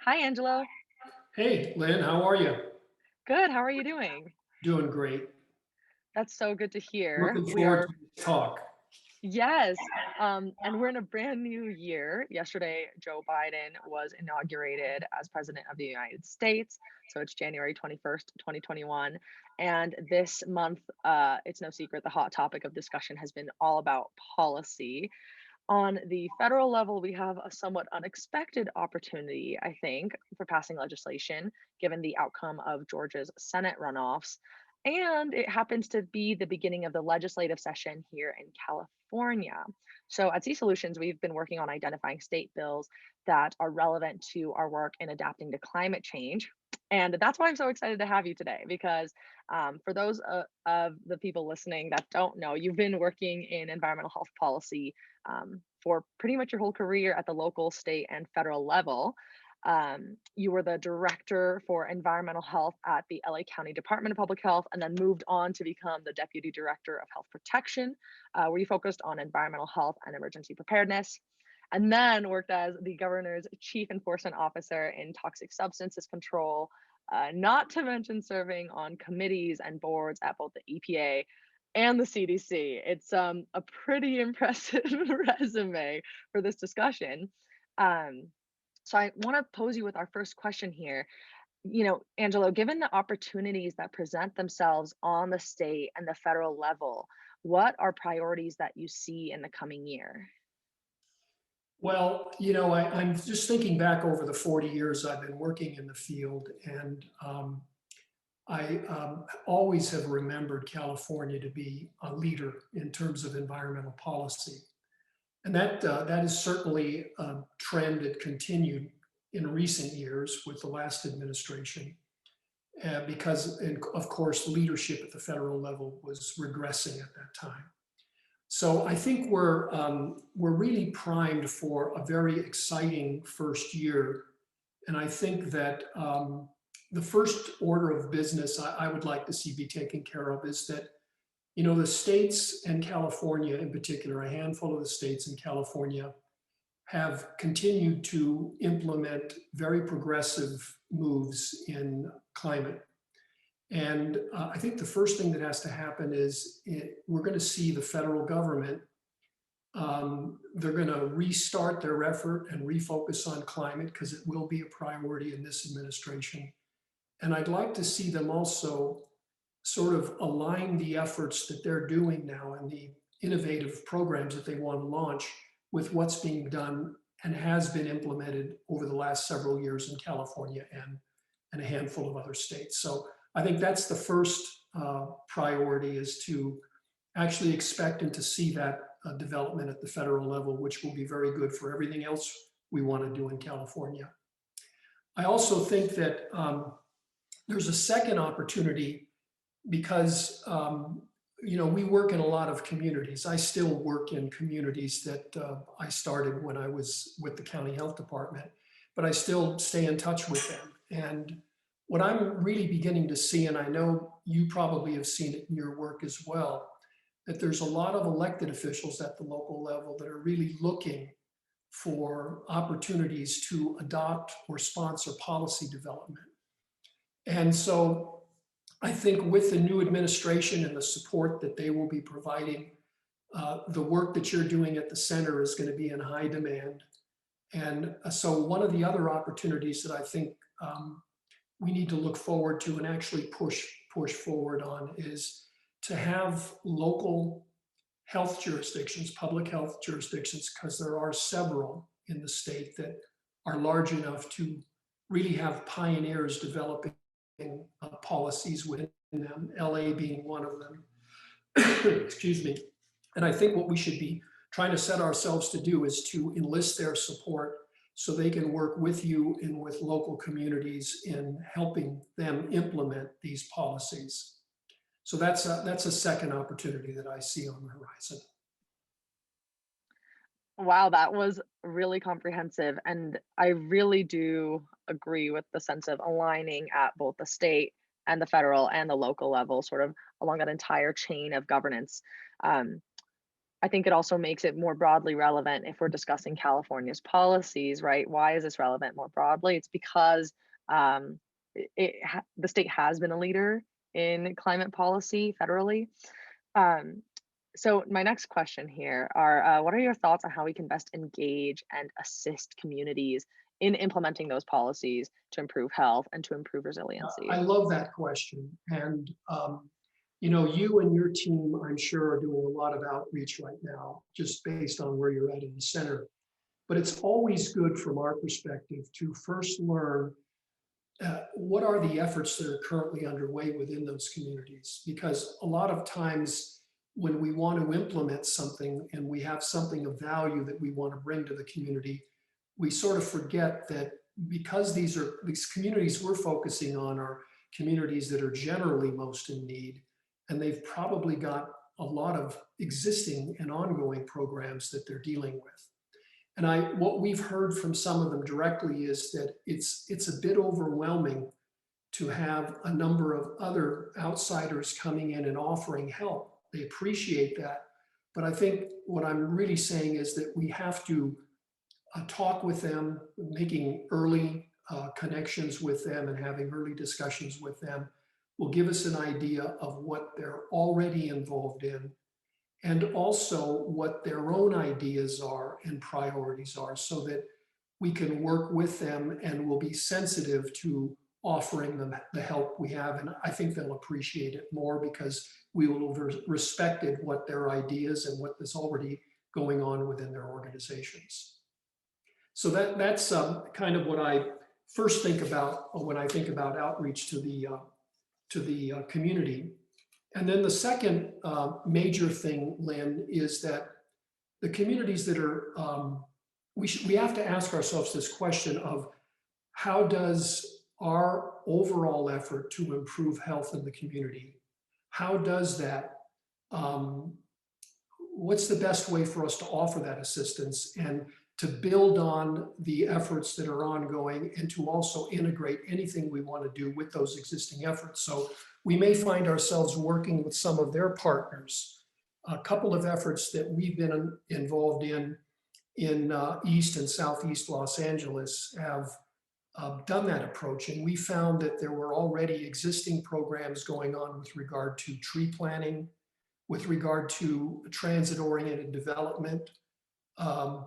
Hi, Angelo. Hey, Lynn, how are you? Good. How are you doing? Doing great. That's so good to hear. Looking We forward are, to this talk. yes. And we're in a brand new year. Yesterday, Joe Biden was inaugurated as president of the United States. So it's January 21st, 2021. And this month, it's no secret, the hot topic of discussion has been all about policy. On the federal level, we have a somewhat unexpected opportunity, I think, for passing legislation, given the outcome of Georgia's Senate runoffs. And it happens to be the beginning of the legislative session here in California. So at C Solutions, we've been working on identifying state bills that are relevant to our work in adapting to climate change. And that's why I'm so excited to have you today, because for those of the people listening that don't know, you've been working in environmental health policy for pretty much your whole career at the local, state, and federal level. You were the director for environmental health at the LA County Department of Public Health, and then moved on to become the deputy director of health protection, where you focused on environmental health and emergency preparedness. And then worked as the governor's chief enforcement officer in toxic substances control, not to mention serving on committees and boards at both the EPA and the CDC. It's a pretty impressive resume for this discussion. Um, so I want to pose you with our first question here. Angelo, given the opportunities that present themselves on the state and the federal level, what are priorities that you see in the coming year? Well, I'm just thinking back over the 40 years I've been working in the field, and I always have remembered California to be a leader in terms of environmental policy. And that is certainly a trend that continued in recent years with the last administration, because, and of course, leadership at the federal level was regressing at that time. So I think we're really primed for a very exciting first year, and I think that the first order of business I would like to see be taken care of is that the states and California in particular, a handful of the states in California have continued to implement very progressive moves in climate. And I think the first thing that has to happen is we're going to see the federal government, they're going to restart their effort and refocus on climate because it will be a priority in this administration. And I'd like to see them also sort of align the efforts that they're doing now and the innovative programs that they want to launch with what's being done and has been implemented over the last several years in California and a handful of other states. So I think that's the first priority, is to actually expect and to see that development at the federal level, which will be very good for everything else we want to do in California. I also think that there's a second opportunity because we work in a lot of communities. I still work in communities that I started when I was with the county health department, but I still stay in touch with them. And what I'm really beginning to see, and I know you probably have seen it in your work as well, that there's a lot of elected officials at the local level that are really looking for opportunities to adopt or sponsor policy development. And so I think with the new administration and the support that they will be providing, the work that you're doing at the center is going to be in high demand. And so one of the other opportunities that I think we need to look forward to and actually push forward on is to have local health jurisdictions, public health jurisdictions, because there are several in the state that are large enough to really have pioneers developing policies within them, LA being one of them. Excuse me. And I think what we should be trying to set ourselves to do is to enlist their support so they can work with you and with local communities in helping them implement these policies. So that's a second opportunity that I see on the horizon. Wow, that was really comprehensive. And I really do agree with the sense of aligning at both the state and the federal and the local level, sort of along that entire chain of governance. Um, I think it also makes it more broadly relevant if we're discussing California's policies, right? Why is this relevant more broadly? It's because um, the state has been a leader in climate policy federally. Um, so my next question here are, what are your thoughts on how we can best engage and assist communities in implementing those policies to improve health and to improve I resiliency? love that question. And, you and your team, I'm sure, are doing a lot of outreach right now, just based on where you're at in the center. But it's always good from our perspective to first learn what are the efforts that are currently underway within those communities? Because a lot of times when we want to implement something and we have something of value that we want to bring to the community, we sort of forget that because these communities we're focusing on are communities that are generally most in need, and they've probably got a lot of existing and ongoing programs that they're dealing with. And what we've heard from some of them directly is that it's a bit overwhelming to have a number of other outsiders coming in and offering help. They appreciate that. But I think what I'm really saying is that we have to talk with them, making early connections with them and having early discussions with them will give us an idea of what they're already involved in and also what their own ideas are and priorities are so that we can work with them and will be sensitive to offering them the help we have. And I think they'll appreciate it more because we will have respected what their ideas and what is already going on within their organizations. So that's kind of what I first think about when I think about outreach to the community. And then the second major thing, Lynn, is that the communities that are, we have to ask ourselves this question of how does our overall effort to improve health in the community, how does that, um, what's the best way for us to offer that assistance and to build on the efforts that are ongoing and to also integrate anything we want to do with those existing efforts. So we may find ourselves working with some of their partners. A couple of efforts that we've been involved in East and Southeast Los Angeles have done that approach. And we found that there were already existing programs going on with regard to tree planting, with regard to transit-oriented development. Um,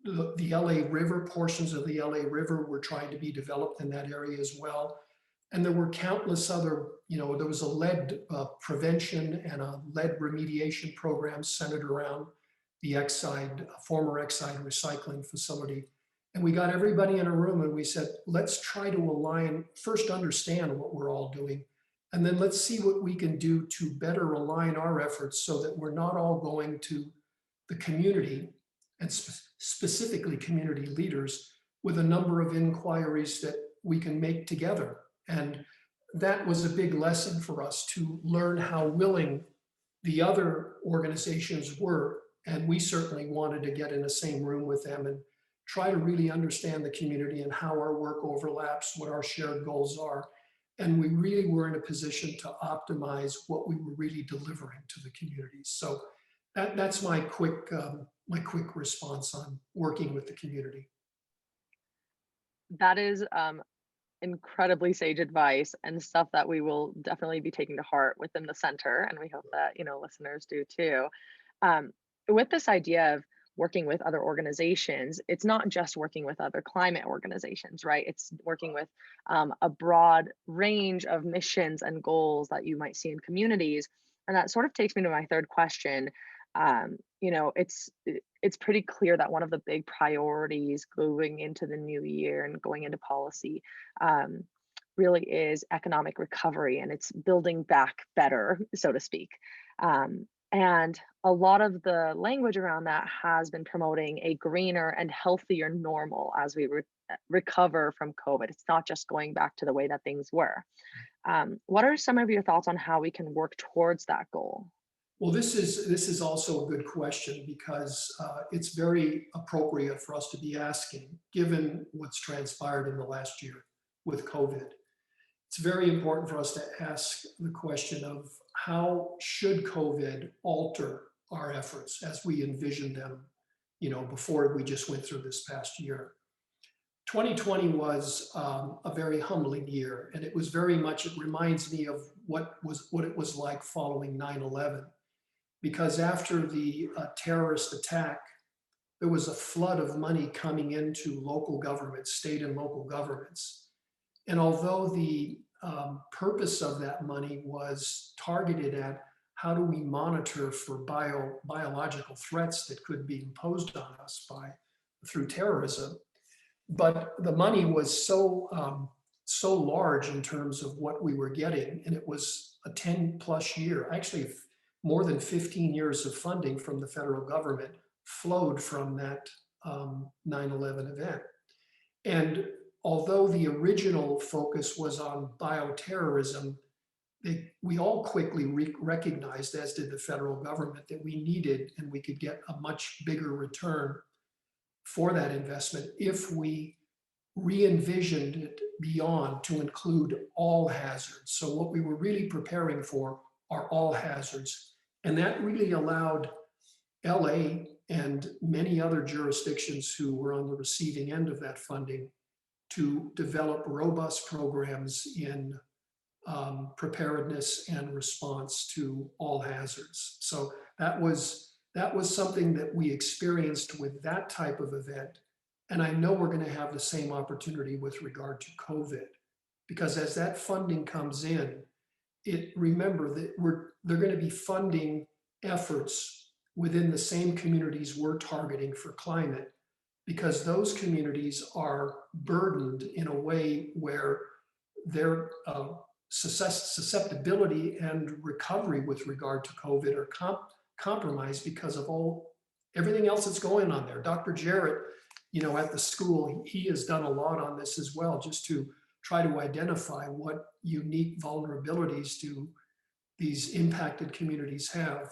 the LA River, portions of the LA River were trying to be developed in that area as well. And there were countless other, there was a lead prevention and a lead remediation program centered around the Exide, former Exide recycling facility. And we got everybody in a room and we said, let's try to align, first understand what we're all doing, and then let's see what we can do to better align our efforts so that we're not all going to the community and specifically community leaders with a number of inquiries that we can make together. And that was a big lesson for us to learn how willing the other organizations were. And we certainly wanted to get in the same room with them and try to really understand the community and how our work overlaps, what our shared goals are. And we really were in a position to optimize what we were really delivering to the communities. So that's my quick response on working with the community. That is incredibly sage advice and stuff that we will definitely be taking to heart within the center. And we hope that, listeners do too. Um, with this idea of working with other organizations, it's not just working with other climate organizations, right? It's working with a broad range of missions and goals that you might see in communities. And that sort of takes me to my third question. It's pretty clear that one of the big priorities going into the new year and going into policy um, really is economic recovery, and it's building back better, so to speak. And a lot of the language around that has been promoting a greener and healthier normal as we recover from COVID. It's not just going back to the way that things were. What are some of your thoughts on how we can work towards that goal? Well, this is also a good question because it's very appropriate for us to be asking, given what's transpired in the last year with COVID. It's very important for us to ask the question of how should COVID alter our efforts as we envisioned them, before we just went through this past year. 2020 was a very humbling year, and it was very much, it reminds me of what it was like following 9/11, because after the terrorist attack, there was a flood of money coming into local governments, state and local governments. And although the purpose of that money was targeted at how do we monitor for biological threats that could be imposed on us through terrorism, but the money was so large in terms of what we were getting, and it was a 10 plus year, actually more than 15 years of funding from the federal government flowed from that 9/11 event. And although the original focus was on bioterrorism, we all quickly recognized, as did the federal government, that we needed and we could get a much bigger return for that investment if we re-envisioned it beyond to include all hazards. So what we were really preparing for are all hazards. And that really allowed LA and many other jurisdictions who were on the receiving end of that funding to develop robust programs in preparedness and response to all hazards. So that was something that we experienced with that type of event. And I know we're going to have the same opportunity with regard to COVID, because as that funding comes in, remember that they're going to be funding efforts within the same communities we're targeting for climate, because those communities are burdened in a way where their susceptibility and recovery with regard to COVID are compromised because of everything else that's going on there. Dr. Jarrett, at the school, he has done a lot on this as well, just to try to identify what unique vulnerabilities do these impacted communities have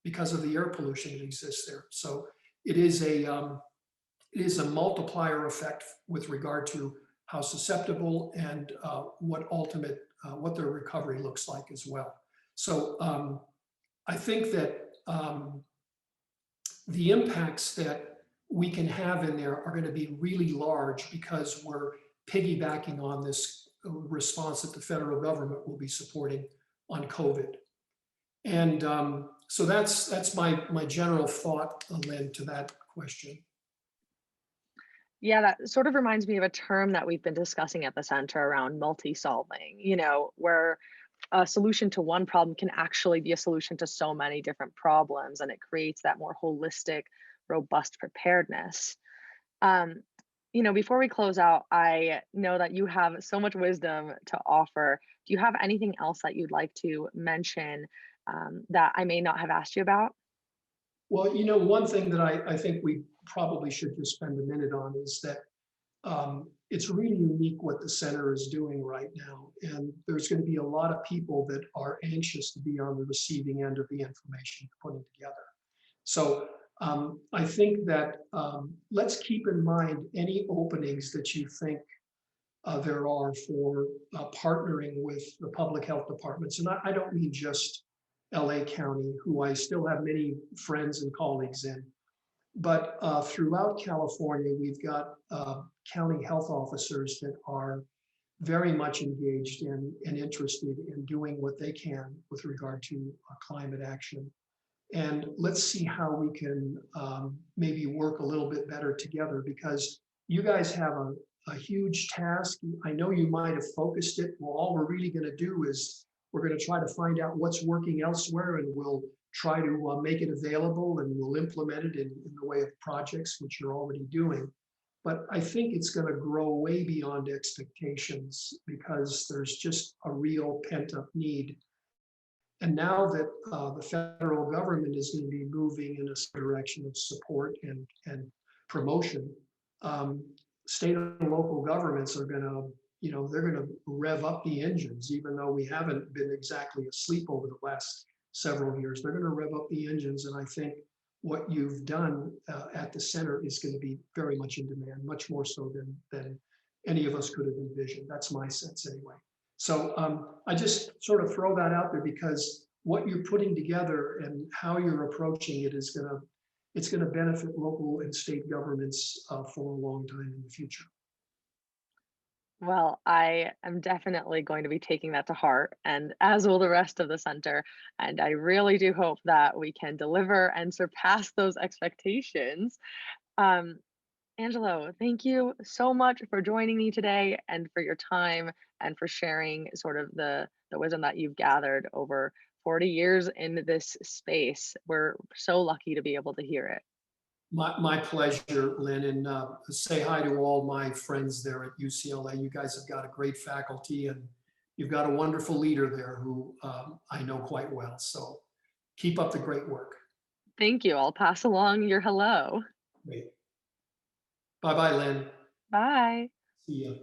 because of the air pollution that exists there. So it is a multiplier effect with regard to how susceptible and what their recovery looks like as well. So I think that the impacts that we can have in there are going to be really large, because we're piggybacking on this response that the federal government will be supporting on COVID. And so that's my general thought, Lynn, to that question. Yeah, that sort of reminds me of a term that we've been discussing at the center around multi-solving, where a solution to one problem can actually be a solution to so many different problems, and it creates that more holistic, robust preparedness. Um, Before we close out, I know that you have so much wisdom to offer. Do you have anything else that you'd like to mention that I may not have asked you about? Well, one thing that I think we probably should just spend a minute on is that it's really unique what the center is doing right now. And there's going to be a lot of people that are anxious to be on the receiving end of the information you're putting together. So I think that let's keep in mind any openings that you think there are for partnering with the public health departments. And I don't mean just LA County, who I still have many friends and colleagues in, but throughout California, we've got county health officers that are very much engaged and interested in doing what they can with regard to climate action. And let's see how we can maybe work a little bit better together, because you guys have a huge task. I know you might have focused it. Well, all we're really going to do is we're going to try to find out what's working elsewhere, and we'll try to make it available, and we'll implement it in the way of projects, which you're already doing. But I think it's going to grow way beyond expectations, because there's just a real pent up need. And now that the federal government is going to be moving in a direction of support and promotion, state and local governments are going to, they're going to rev up the engines, even though we haven't been exactly asleep over the last several years. They're going to rev up the engines. And I think what you've done at the center is going to be very much in demand, much more so than any of us could have envisioned. That's my sense anyway. So I just sort of throw that out there, because what you're putting together and how you're approaching it is it's going to benefit local and state governments for a long time in the future. Well, I am definitely going to be taking that to heart, and as will the rest of the center. And I really do hope that we can deliver and surpass those expectations. Um, Angelo, thank you so much for joining me today and for your time and for sharing sort of the wisdom that you've gathered over 40 years in this space. We're so lucky to be able to hear it. My pleasure, Lynn, and say hi to all my friends there at UCLA. You guys have got a great faculty, and you've got a wonderful leader there who I know quite well. So keep up the great work. Thank you. I'll pass along your hello. Great. Bye bye, Lynn. Bye. See ya.